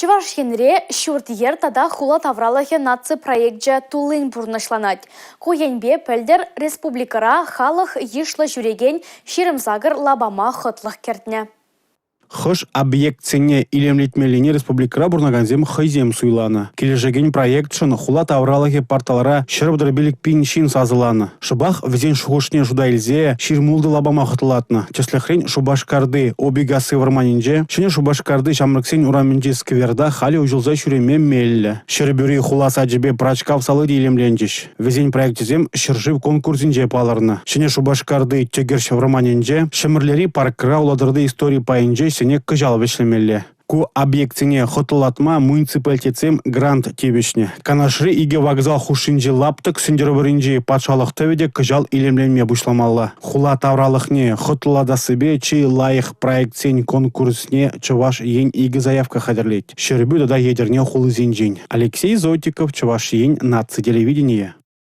Чуваш хенре шуртьер тада хула тавралахе наци проектже тулын пурнышланать. Коенбе пөлдер республикара халық ешлы жүреген шерімзагыр лабама хытлық кертіне. Хыш объектсене илемлетмеліне республикара бурнаганзем хайзем суйланы. Кележеген проектшын хула тавралахе порталара шырбдыр билік пиншин сазыланы. Шыбах візен шуғышне жудайлзе ширмулды лабама хытылатны. Чеслехрен шубашкарды обигасы варманинже, шыне шубашкарды шамрыксен ураменже скверда хали ужылза шүреме меллі. Шырбюри хула саджебе прачкав салы илемленжеш. Візен проектізем шыржив конкурсинже паларны. Шыне шубашкарды тегерш варманинже, шымырлери паркра уладырды истории пайынже сене кыжал вешлемелле. Ку объектине хотылатма муниципалитетсем грант тебешне. Канашры иге вокзал хушинже лаптык сендербірінже патшалық төведе кыжал илемленме бушламалла. Хула тавралықне хотылада себе чей лайық проектсен конкурсне чуваш ен иге заявка хадерлеть. Шербю дада едерне хулы зенжень. Алексей Зотиков, чуваш ен наци телевидение.